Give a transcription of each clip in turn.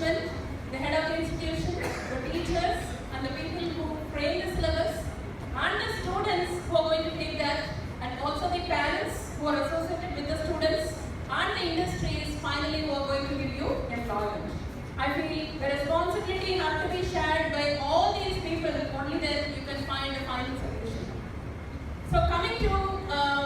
management, the head of the institution, the teachers, and the people who frame the syllabus, and the students who are going to take that, and also the parents who are associated with the students, and the industries finally who are going to give you employment. I feel the responsibility has to be shared by all these people, only then you can find a final solution. So coming to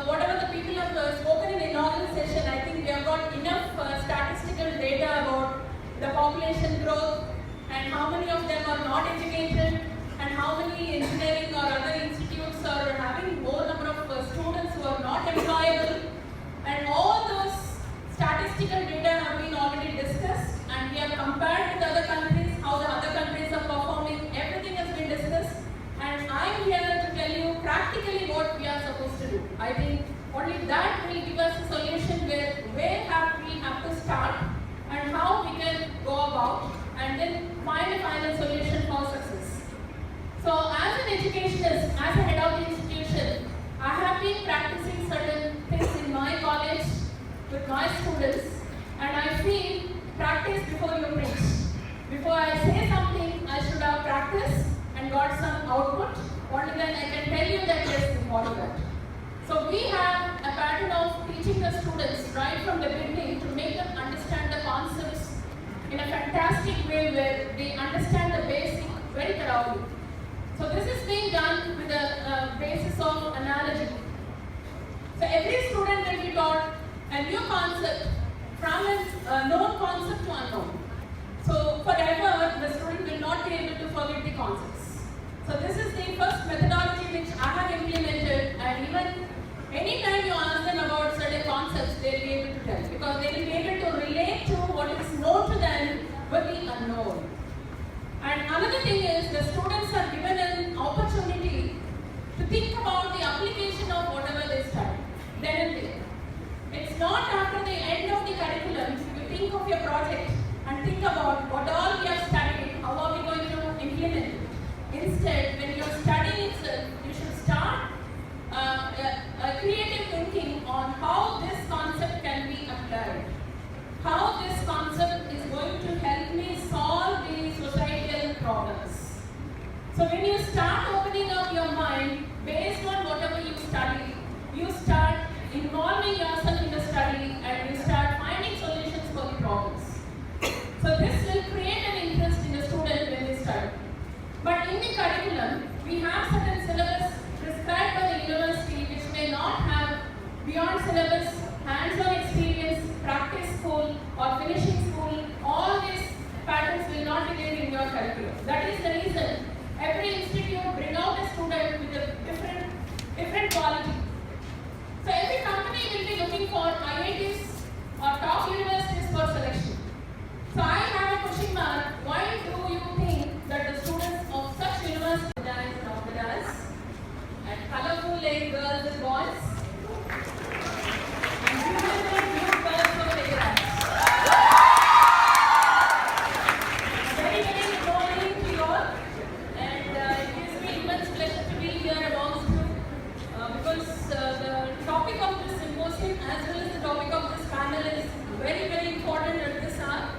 whatever the people have spoken in the inaugural session, I think we have got enough statistical data about the population growth and how many of them are not educated and how many engineering or other institutes are having more number of students who are not employable, and all those statistical data have been already discussed, and we have compared with other countries, how the other countries are performing. Everything has been discussed, and I am here to tell you practically what we are supposed to do. I think only that will give us a solution where we have to start and how we can go about and then find a final solution for success. So as an educationist, as a head of the institution, I have been practicing certain things in my college with my students, and I feel practice before you preach. Before I say something, I should have practiced and got some output. Only then I can tell you that yes, you follow that. So we have a pattern of teaching the students right from the beginning to make them understand the concepts in a fantastic way where they understand the basic very thoroughly. So this is being done with a basis of analogy. So every student will be taught a new concept from a known concept to unknown. So forever the student will not be able to forget the concepts. So this is the first methodology which I have implemented, and even anytime you ask them about certain concepts, they will be able to tell, because they will be able to relate to what is known to them with the unknown. And another thing is the students are given an opportunity to think about the application of whatever they study. Then and there. It's not after the end of the curriculum you think of your project and think about what all we have studied, how are we going to implement it. Instead, when you are studying itself, you should start a creative thinking on how this concept can be applied. How this concept is going to help me solve the societal problems. So when you start opening up your mind based on whatever you study, you start involving yourself in the study and you start finding solutions for the problems. So this will create an interest in the student when they study. But in the curriculum, we have certain syllabus prescribed by the university which may not have beyond syllabus, hands-on experience, practice school or finishing school. All these patterns will not be there in your curriculum. That is the reason every institute bring out a student with a different quality. So every company will be looking for IITs or top universities for selection. So I have a question mark. Why do you think that the students of such universities dance and operas and colorful like girls and boys and beautiful blue colors of playgrounds? Very, very good morning to you all, and it gives me immense pleasure to be here amongst you because the topic of this symposium as well as the topic of this panel is very, very important at this hour.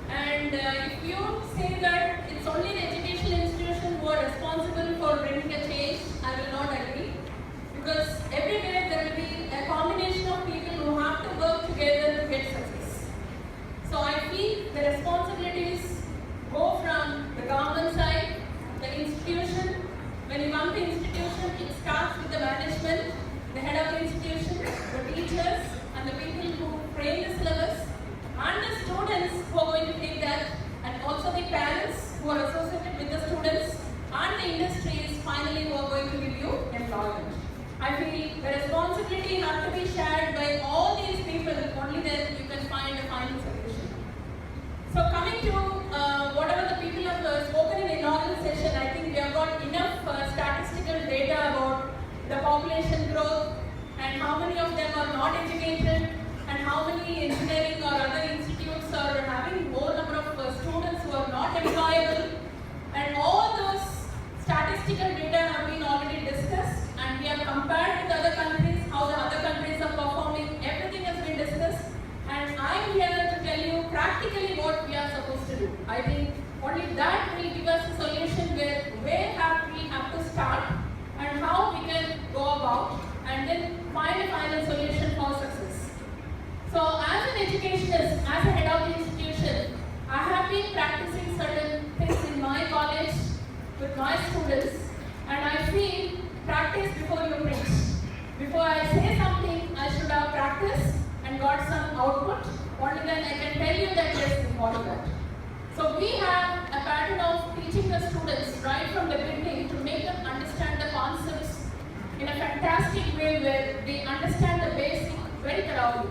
And if you say that it's only the educational institution who are responsible for bringing a change, I will not agree. Because everywhere there will be a combination of people who have to work together to get success. So I feel the responsibilities go from the government side, the institution. When you come to institution, it starts with the management, the head of the institution, the teachers, and the people who frame the syllabus, and the students who are going to take that, and also the parents who are associated with the students, and the industries finally who are going to give you employment. I feel the responsibility has to be shared by all these people, only then you can find a final solution. So coming to whatever the people have spoken in the inaugural session, I think we have got enough statistical data about the population growth and how many of them are not educated and how many engineering or other institutes are having more number of students who are not employable, and all those statistical data have been already discussed, and we have compared with other countries, how the other countries are performing. Everything has been discussed, and I am here to tell you practically what we are supposed to do. I think only that will give us a solution where have we have to start and how we can go about and then find a final solution for success. So as an educationist, as a head of the institution, I have been practicing certain things in my college with my students, and I feel practice before you preach. Before I say something, I should have practiced and got some output. Only then I can tell you that yes, we follow that. So we have a pattern of teaching the students right from the beginning to make them understand the concepts in a fantastic way where they understand the basic very thoroughly.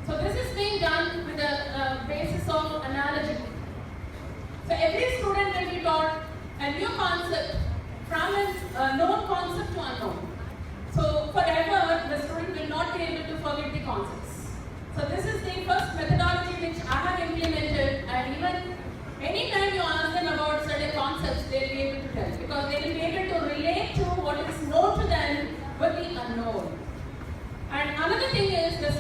So this is being done with the basis of analogy. So every student will be taught a new concept from a known concept to unknown. So forever the student will not be able to forget the concepts. So this is the first methodology which I have implemented, and even anytime you ask them about certain concepts, they will be able to tell, because they will be able to relate to what is known to them with the unknown. And another thing is the